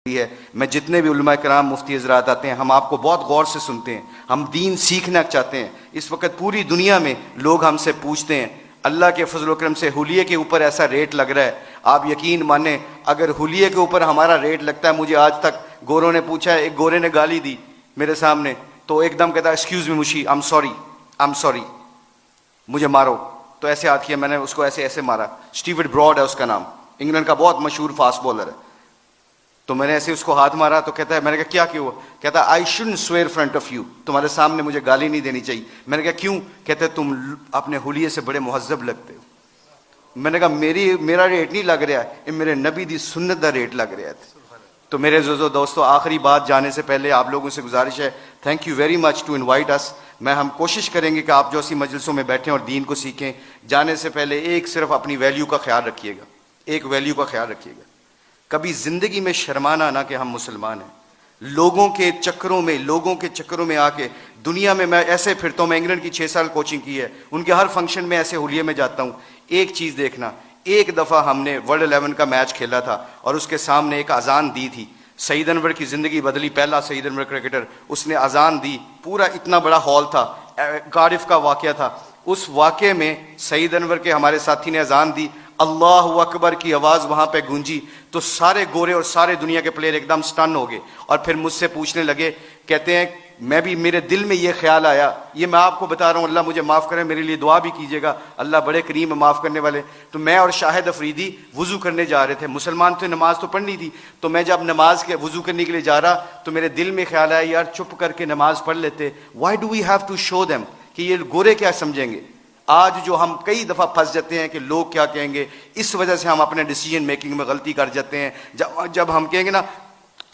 ہے میں جتنے بھی علماء کرام مفتی حضرات آتے ہیں ہم آپ کو بہت غور سے سنتے ہیں، ہم دین سیکھنا چاہتے ہیں۔ اس وقت پوری دنیا میں لوگ ہم سے پوچھتے ہیں، اللہ کے فضل و کرم سے حلیے کے اوپر ایسا ریٹ لگ رہا ہے، آپ یقین مانیں اگر حلیے کے اوپر ہمارا ریٹ لگتا ہے، مجھے آج تک گوروں نے پوچھا ہے، ایک گورے نے گالی دی میرے سامنے تو ایک دم کہتا ہے ایکسکیوز می مشی آئی ایم سوری مجھے مارو، تو ایسے ہاتھ کیا، میں نے اس کو ایسے مارا۔ اسٹیورٹ براڈ ہے اس کا نام، انگلینڈ کا بہت مشہور فاسٹ بالر ہے، تو میں نے ایسے اس کو ہاتھ مارا تو کہتا ہے، میں نے کہا کیا کیوں؟ کہتا ہے I shouldn't severe front of you, تمہارے سامنے مجھے گالی نہیں دینی چاہیے۔ میں نے کہا کیوں؟ کہتا ہے تم اپنے حلیے سے بڑے مہذب لگتے ہو۔ میں نے کہا میرا ریٹ نہیں لگ رہا ہے، میرے نبی دی سنت دا ریٹ لگ رہا ہے۔ تو میرے عزیزو دوستو، آخری بات جانے سے پہلے آپ لوگوں سے گزارش ہے، thank you very much to invite us. ہم کوشش کریں گے کہ آپ جو اسی مجلسوں میں بیٹھیں اور دین کو سیکھیں، جانے سے پہلے ایک صرف اپنی ویلیو کا خیال رکھیے گا، ایک ویلیو کا خیال رکھیے گا، کبھی زندگی میں شرمانا نہ کہ ہم مسلمان ہیں۔ لوگوں کے چکروں میں آ کے دنیا میں ایسے پھرتا ہوں، میں انگلینڈ کی 6 سال کوچنگ کی ہے، ان کے ہر فنکشن میں ایسے حلیے میں جاتا ہوں۔ ایک چیز دیکھنا، ایک دفعہ ہم نے ورلڈ 11 کا میچ کھیلا تھا اور اس کے سامنے ایک اذان دی تھی، سعید انور کی زندگی بدلی، پہلا سعید انور کرکٹر، اس نے اذان دی، پورا اتنا بڑا ہال تھا، کارڈف کا واقعہ تھا، اس واقعے میں سعید انور کے ہمارے ساتھی نے اذان دی، اللہ اکبر کی آواز وہاں پہ گونجی تو سارے گورے اور سارے دنیا کے پلیئر ایک دم سٹن ہو گئے، اور پھر مجھ سے پوچھنے لگے، کہتے ہیں میرے دل میں یہ خیال آیا، یہ میں آپ کو بتا رہا ہوں، اللہ مجھے معاف کرے، میرے لیے دعا بھی کیجیے گا، اللہ بڑے کریم ہے معاف کرنے والے۔ تو میں اور شاہد افریدی وضو کرنے جا رہے تھے، مسلمان تھے، نماز تو پڑھنی تھی، تو میں جب نماز کے وضو کرنے کے لیے جا رہا تو میرے دل میں خیال آیا، یار چپ کر کے نماز پڑھ لیتے، why do we have to show them, کہ یہ گورے کیا سمجھیں گے۔ آج جو ہم کئی دفعہ پھنس جاتے ہیں کہ لوگ کیا کہیں گے، اس وجہ سے ہم اپنے ڈیسیجن میکنگ میں غلطی کر جاتے ہیں۔ جب ہم کہیں گے نا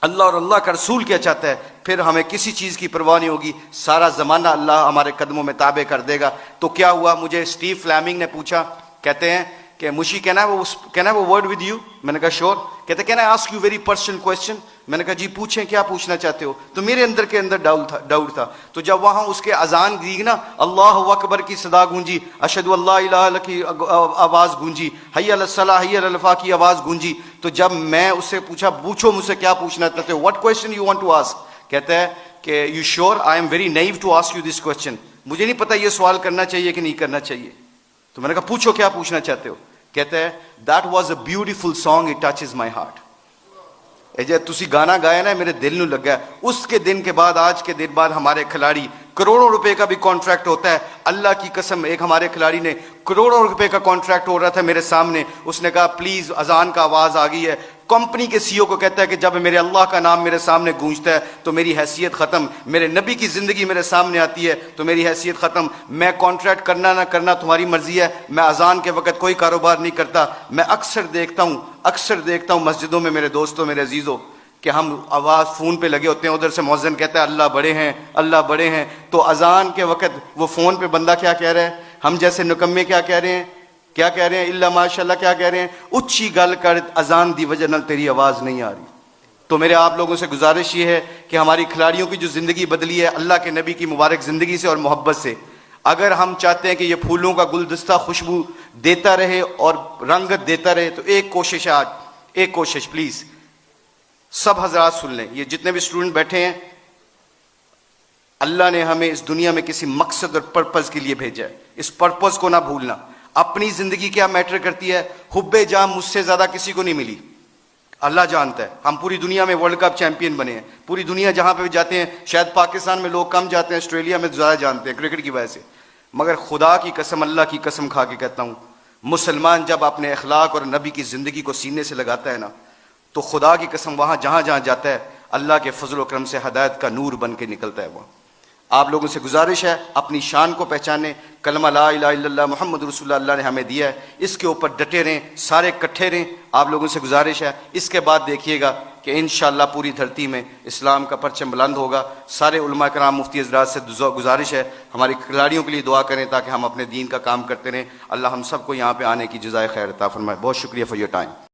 اللہ اور اللہ کا رسول کیا چاہتا ہے، پھر ہمیں کسی چیز کی پرواہ نہیں ہوگی، سارا زمانہ اللہ ہمارے قدموں میں تابع کر دے گا۔ تو کیا ہوا، مجھے اسٹیو فلیمنگ نے پوچھا، کہتے ہیں کہ مشی کہنا ہے وہ ورڈ ود یو؟ میں نے کہا شور۔ کہتے can I ask you very personal question? میں نے کہا جی پوچھیں، کیا پوچھنا چاہتے ہو؟ تو میرے اندر کے اندر ڈاؤٹ تھا، تو جب وہاں اس کے اذان دی نا، اللہ اکبر کی صدا گونجی، اشہد اللہ الہ الا اللہ کی آواز گونجی، حی علی الصلاۃ حی علی الفلاح کی آواز گونجی، تو جب میں اس سے پوچھا پوچھو مجھ سے کیا پوچھنا چاہتے ہو، what question you want to ask? کہتا ہے کہ you sure I am very new to ask you this question, مجھے نہیں پتا یہ سوال کرنا چاہیے کہ نہیں کرنا چاہیے۔ تو میں نے کہا پوچھو کیا پوچھنا چاہتے ہو؟ کہتا ہے that was a beautiful song, it touches my heart. تسی گانا گایا نا، میرے دل نو لگا ہے۔ اس کے دن کے بعد، آج کے دن بعد ہمارے کھلاڑی کروڑوں روپے کا بھی کانٹریکٹ ہوتا ہے، اللہ کی قسم ایک ہمارے کھلاڑی نے کروڑوں روپے کا کانٹریکٹ ہو رہا تھا میرے سامنے، اس نے کہا پلیز اذان کا آواز آ گئی ہے، کمپنی کے سی او کو کہتا ہے کہ جب میرے اللہ کا نام میرے سامنے گونجتا ہے تو میری حیثیت ختم، میرے نبی کی زندگی میرے سامنے آتی ہے تو میری حیثیت ختم، میں کانٹریکٹ کرنا نہ کرنا تمہاری مرضی ہے، میں اذان کے وقت کوئی کاروبار نہیں کرتا۔ میں اکثر دیکھتا ہوں مسجدوں میں میرے دوستوں، میرے عزیزوں، کہ ہم آواز فون پہ لگے ہوتے ہیں، ادھر سے مؤذن کہتا ہے اللہ بڑے ہیں، اللہ بڑے ہیں، تو اذان کے وقت وہ فون پہ بندہ کیا کہہ رہا ہے، ہم جیسے نکمے کیا کہہ رہے ہیں، اللہ ماشاء اللہ کیا کہہ رہے ہیں، اچھی گل کر اذان دی وجہ نال تیری آواز نہیں آ رہی۔ تو میرے آپ لوگوں سے گزارش یہ ہے کہ ہماری کھلاڑیوں کی جو زندگی بدلی ہے اللہ کے نبی کی مبارک زندگی سے اور محبت سے، اگر ہم چاہتے ہیں کہ یہ پھولوں کا گلدستہ خوشبو دیتا رہے اور رنگت دیتا رہے، تو ایک کوشش ہے آج، ایک کوشش پلیز سب حضرات سن لیں، یہ جتنے بھی اسٹوڈنٹ بیٹھے ہیں، اللہ نے ہمیں اس دنیا میں کسی مقصد اور پرپز کے لیے بھیجا ہے، اس پرپز کو نہ بھولنا۔ اپنی زندگی کیا میٹر کرتی ہے، حب جاں مجھ سے زیادہ کسی کو نہیں ملی، اللہ جانتا ہے۔ ہم پوری دنیا میں ورلڈ کپ چیمپئن بنے ہیں، پوری دنیا جہاں پہ بھی جاتے ہیں، شاید پاکستان میں لوگ کم جاتے ہیں، آسٹریلیا میں زیادہ جانتے ہیں کرکٹ کی وجہ سے، مگر خدا کی قسم، اللہ کی قسم کھا کے کہتا ہوں، مسلمان جب اپنے اخلاق اور نبی کی زندگی کو سینے سے لگاتا ہے نا، تو خدا کی قسم وہاں جہاں جاتا ہے اللہ کے فضل و کرم سے ہدایت کا نور بن کے نکلتا ہے۔ وہ آپ لوگوں سے گزارش ہے، اپنی شان کو پہچانے، کلمہ لا الہ الا اللہ محمد رسول اللہ نے ہمیں دیا ہے، اس کے اوپر ڈٹے رہیں، سارے کٹھے رہیں۔ آپ لوگوں سے گزارش ہے، اس کے بعد دیکھیے گا کہ انشاءاللہ پوری دھرتی میں اسلام کا پرچم بلند ہوگا۔ سارے علماء کرام مفتی حضرات سے گزارش ہے ہماری کھلاڑیوں کے لیے دعا کریں تاکہ ہم اپنے دین کا کام کرتے رہیں۔ اللہ ہم سب کو یہاں پہ آنے کی جزائے خیر عطا فرمائے۔ بہت شکریہ فار یور ٹائم۔